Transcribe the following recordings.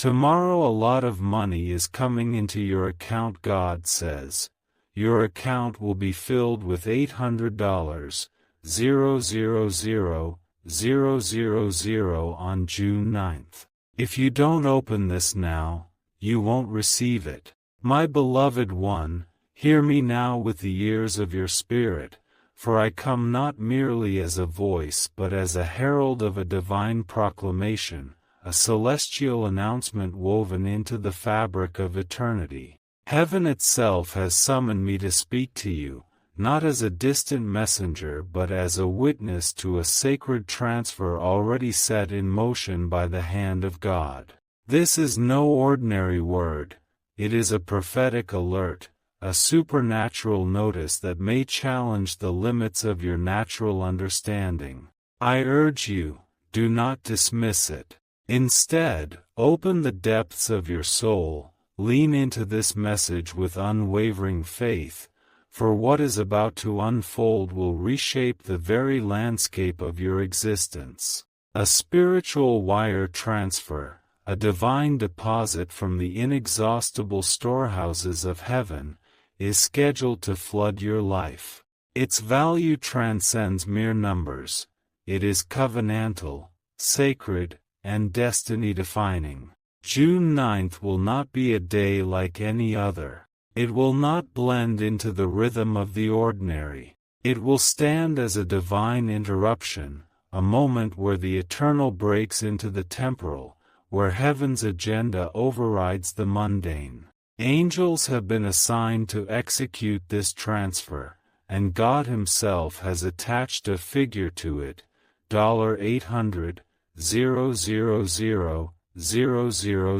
Tomorrow a lot of money is coming into your account, God says. Your account will be filled with $800, 000 on June 9th. If you don't open this now, you won't receive it. My beloved one, hear me now with the ears of your spirit, for I come not merely as a voice but as a herald of a divine proclamation, a celestial announcement woven into the fabric of eternity. Heaven itself has summoned me to speak to you, not as a distant messenger but as a witness to a sacred transfer already set in motion by the hand of God. This is no ordinary word, it is a prophetic alert, a supernatural notice that may challenge the limits of your natural understanding. I urge you, do not dismiss it. Instead, open the depths of your soul, lean into this message with unwavering faith, for what is about to unfold will reshape the very landscape of your existence. A spiritual wire transfer, a divine deposit from the inexhaustible storehouses of heaven, is scheduled to flood your life. Its value transcends mere numbers. It is covenantal, sacred, and destiny-defining. June 9th will not be a day like any other. It will not blend into the rhythm of the ordinary. It will stand as a divine interruption, a moment where the eternal breaks into the temporal, where heaven's agenda overrides the mundane. Angels have been assigned to execute this transfer, and God Himself has attached a figure to it, $800, 000,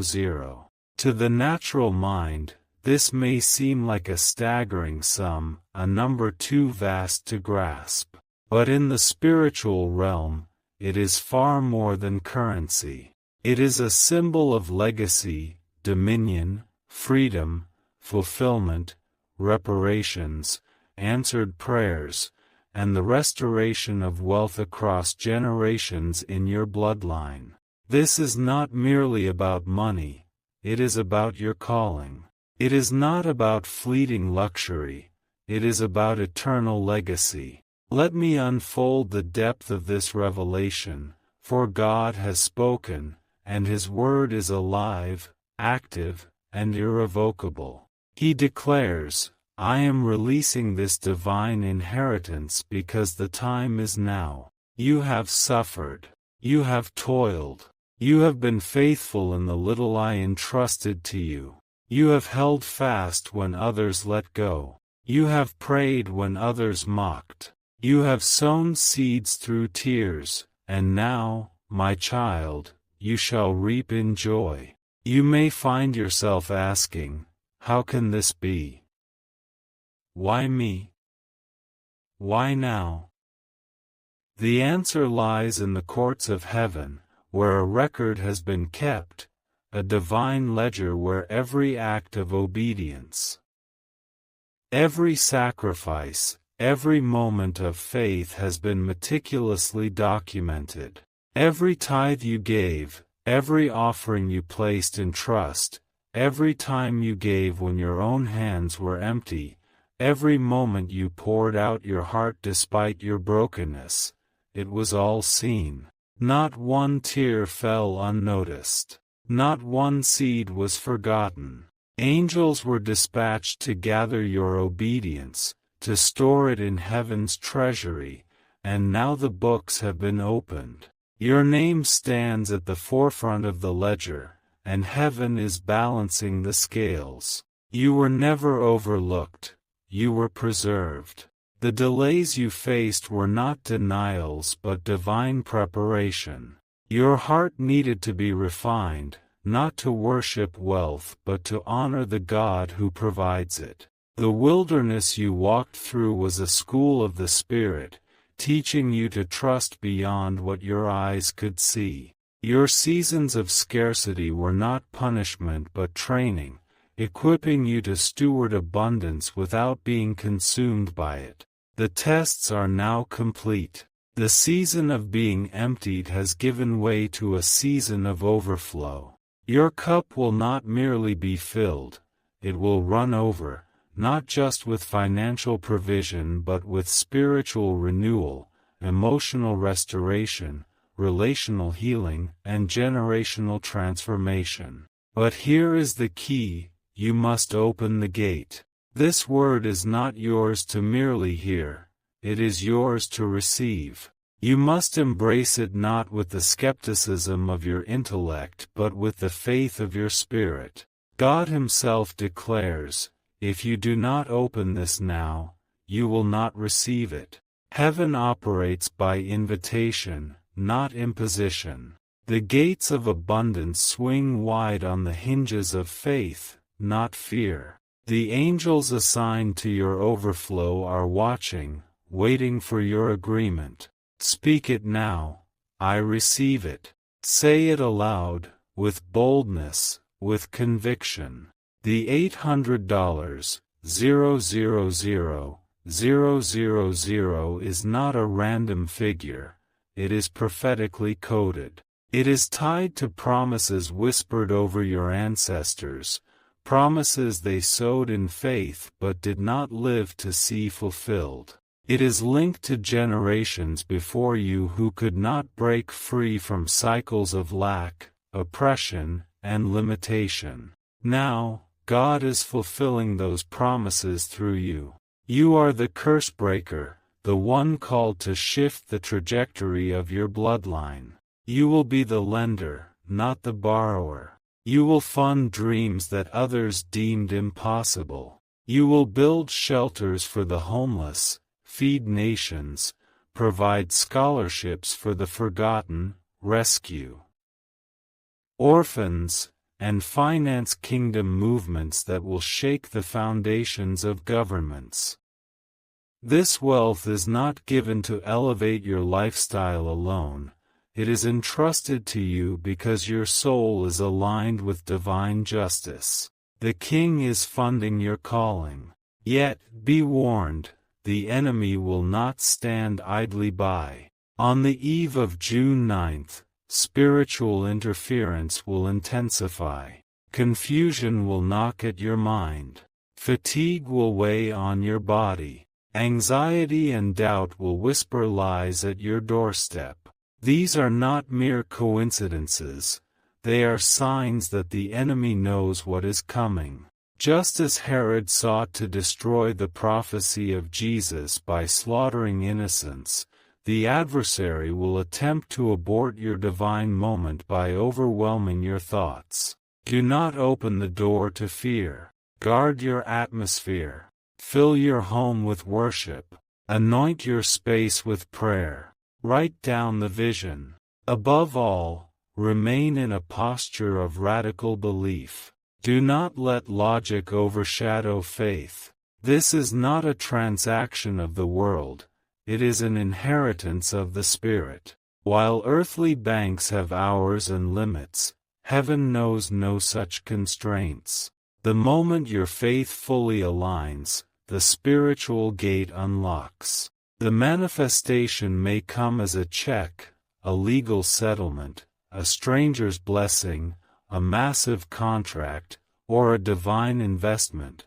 000. To the natural mind, this may seem like a staggering sum, a number too vast to grasp. But in the spiritual realm, it is far more than currency. It is a symbol of legacy, dominion, freedom, fulfillment, reparations, answered prayers, and the restoration of wealth across generations in your bloodline. This is not merely about money, it is about your calling. It is not about fleeting luxury, it is about eternal legacy. Let me unfold the depth of this revelation, for God has spoken, and His word is alive, active, and irrevocable. He declares, I am releasing this divine inheritance because the time is now. You have suffered. You have toiled. You have been faithful in the little I entrusted to you. You have held fast when others let go. You have prayed when others mocked. You have sown seeds through tears, and now, my child, you shall reap in joy. You may find yourself asking, how can this be? Why me? Why now? The answer lies in the courts of heaven, where a record has been kept, a divine ledger where every act of obedience, every sacrifice, every moment of faith has been meticulously documented. Every tithe you gave, every offering you placed in trust, every time you gave when your own hands were empty, every moment you poured out your heart despite your brokenness, it was all seen. Not one tear fell unnoticed. Not one seed was forgotten. Angels were dispatched to gather your obedience, to store it in heaven's treasury, and now the books have been opened. Your name stands at the forefront of the ledger, and heaven is balancing the scales. You were never overlooked, you were preserved. The delays you faced were not denials but divine preparation. Your heart needed to be refined, not to worship wealth but to honor the God who provides it. The wilderness you walked through was a school of the Spirit, teaching you to trust beyond what your eyes could see. Your seasons of scarcity were not punishment but training, equipping you to steward abundance without being consumed by it. The tests are now complete. The season of being emptied has given way to a season of overflow. Your cup will not merely be filled, it will run over, not just with financial provision but with spiritual renewal, emotional restoration, relational healing, and generational transformation. But here is the key: you must open the gate. This word is not yours to merely hear, it is yours to receive. You must embrace it not with the skepticism of your intellect but with the faith of your spirit. God Himself declares, if you do not open this now, you will not receive it. Heaven operates by invitation, not imposition. The gates of abundance swing wide on the hinges of faith, not fear. The angels assigned to your overflow are watching, waiting for your agreement. Speak it now. I receive it. Say it aloud, with boldness, with conviction. The $800, 000,000 is not a random figure. It is prophetically coded. It is tied to promises whispered over your ancestors, promises they sowed in faith but did not live to see fulfilled. It is linked to generations before you who could not break free from cycles of lack, oppression, and limitation. Now, God is fulfilling those promises through you. You are the curse breaker, the one called to shift the trajectory of your bloodline. You will be the lender, not the borrower. You will fund dreams that others deemed impossible. You will build shelters for the homeless, feed nations, provide scholarships for the forgotten, rescue orphans, and finance kingdom movements that will shake the foundations of governments. This wealth is not given to elevate your lifestyle alone. It is entrusted to you because your soul is aligned with divine justice. The King is funding your calling. Yet, be warned, the enemy will not stand idly by. On the eve of June 9th, spiritual interference will intensify. Confusion will knock at your mind. Fatigue will weigh on your body. Anxiety and doubt will whisper lies at your doorstep. These are not mere coincidences. They are signs that the enemy knows what is coming. Just as Herod sought to destroy the prophecy of Jesus by slaughtering innocents, the adversary will attempt to abort your divine moment by overwhelming your thoughts. Do not open the door to fear. Guard your atmosphere. Fill your home with worship. Anoint your space with prayer. Write down the vision. Above all, remain in a posture of radical belief. Do not let logic overshadow faith. This is not a transaction of the world, it is an inheritance of the Spirit. While earthly banks have hours and limits, heaven knows no such constraints. The moment your faith fully aligns, the spiritual gate unlocks. The manifestation may come as a check, a legal settlement, a stranger's blessing, a massive contract, or a divine investment,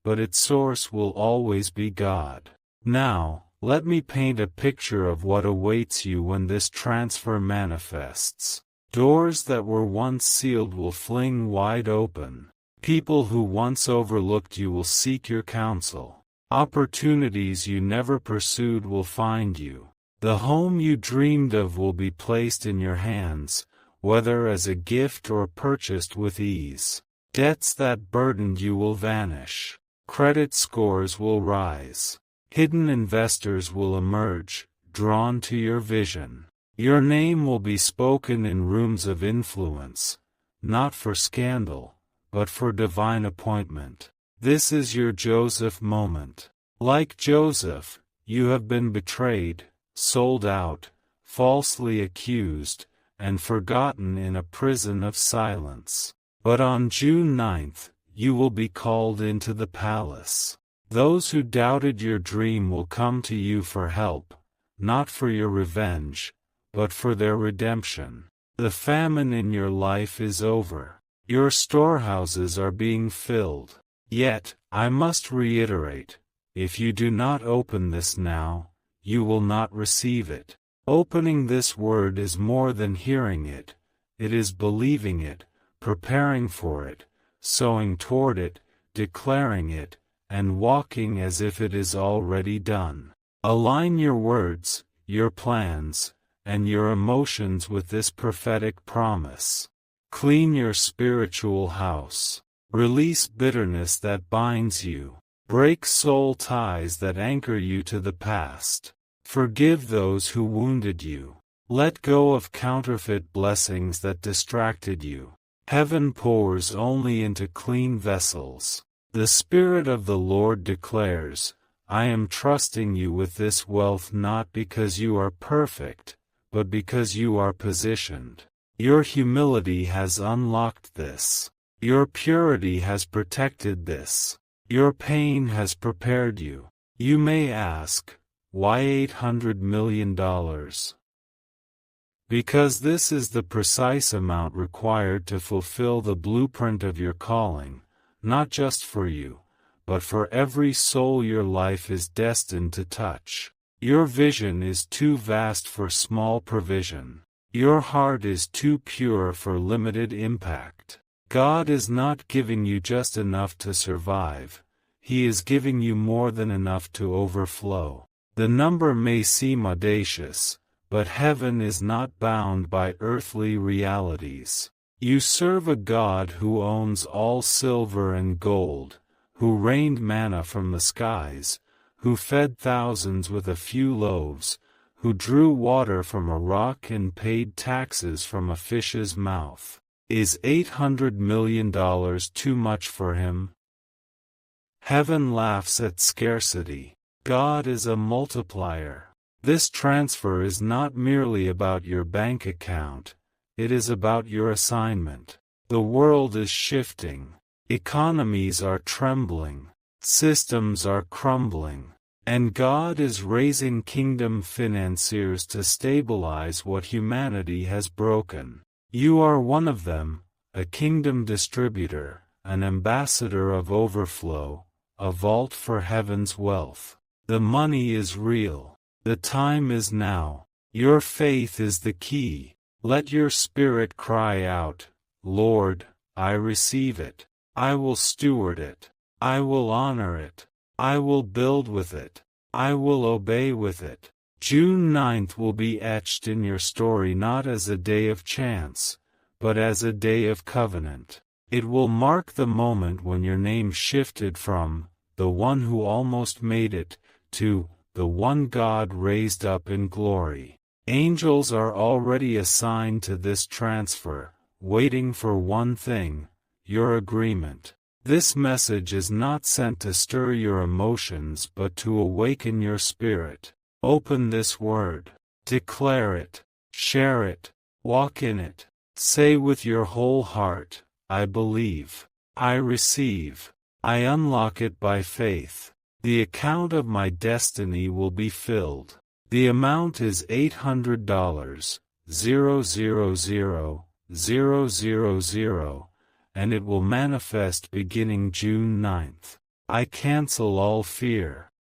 but its source will always be God. Now, let me paint a picture of what awaits you when this transfer manifests. Doors that were once sealed will fling wide open. People who once overlooked you will seek your counsel. Opportunities you never pursued will find you. The home you dreamed of will be placed in your hands, whether as a gift or purchased with ease. Debts that burdened you will vanish. Credit scores will rise. Hidden investors will emerge, drawn to your vision. Your name will be spoken in rooms of influence, not for scandal, but for divine appointment. This is your Joseph moment. Like Joseph, you have been betrayed, sold out, falsely accused, and forgotten in a prison of silence. But on June 9th, you will be called into the palace. Those who doubted your dream will come to you for help, not for your revenge, but for their redemption. The famine in your life is over. Your storehouses are being filled. Yet, I must reiterate, if you do not open this now, you will not receive it. Opening this word is more than hearing it. It is believing it, preparing for it, sowing toward it, declaring it, and walking as if it is already done. Align your words, your plans, and your emotions with this prophetic promise. Clean your spiritual house. Release bitterness that binds you. Break soul ties that anchor you to the past. Forgive those who wounded you. Let go of counterfeit blessings that distracted you. Heaven pours only into clean vessels. The Spirit of the Lord declares, I am trusting you with this wealth not because you are perfect, but because you are positioned. Your humility has unlocked this. Your purity has protected this. Your pain has prepared you. You may ask, why $800 million? Because this is the precise amount required to fulfill the blueprint of your calling, not just for you, but for every soul your life is destined to touch. Your vision is too vast for small provision. Your heart is too pure for limited impact. God is not giving you just enough to survive. He is giving you more than enough to overflow. The number may seem audacious, but heaven is not bound by earthly realities. You serve a God who owns all silver and gold, who rained manna from the skies, who fed thousands with a few loaves, who drew water from a rock and paid taxes from a fish's mouth. Is $800 million too much for him? Heaven laughs at scarcity. God is a multiplier. This transfer is not merely about your bank account, it is about your assignment. The world is shifting. Economies are trembling. Systems are crumbling. And God is raising kingdom financiers to stabilize what humanity has broken. You are one of them, a kingdom distributor, an ambassador of overflow, a vault for heaven's wealth. The money is real. The time is now. Your faith is the key. Let your spirit cry out, Lord, I receive it. I will steward it. I will honor it. I will build with it. I will obey with it. June 9th will be etched in your story not as a day of chance, but as a day of covenant. It will mark the moment when your name shifted from the one who almost made it to the one God raised up in glory. Angels are already assigned to this transfer, waiting for one thing, your agreement. This message is not sent to stir your emotions but to awaken your spirit. Open this word. Declare it. Share it. Walk in it. Say with your whole heart, I believe. I receive. I unlock it by faith. The account of my destiny will be filled. The amount is $800, 000, and it will manifest beginning June 9th. I cancel all fear.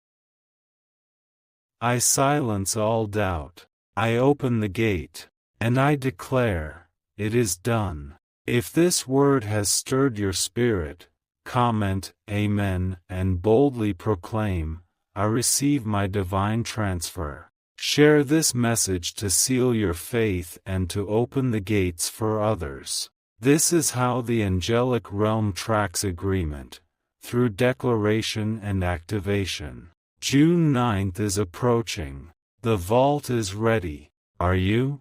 I silence all doubt. I open the gate, and I declare, it is done. If this word has stirred your spirit, comment, Amen, and boldly proclaim, I receive my divine transfer. Share this message to seal your faith and to open the gates for others. This is how the angelic realm tracks agreement, through declaration and activation. June 9th is approaching. The vault is ready. Are you?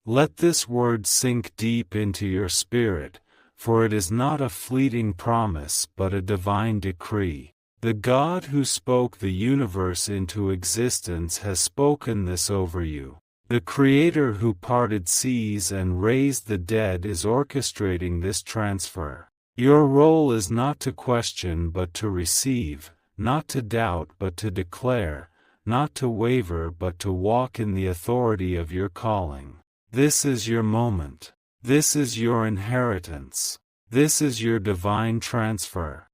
Let this word sink deep into your spirit, for it is not a fleeting promise but a divine decree. The God who spoke the universe into existence has spoken this over you. The Creator who parted seas and raised the dead is orchestrating this transfer. Your role is not to question but to receive, not to doubt but to declare, not to waver but to walk in the authority of your calling. This is your moment. This is your inheritance. This is your divine transfer.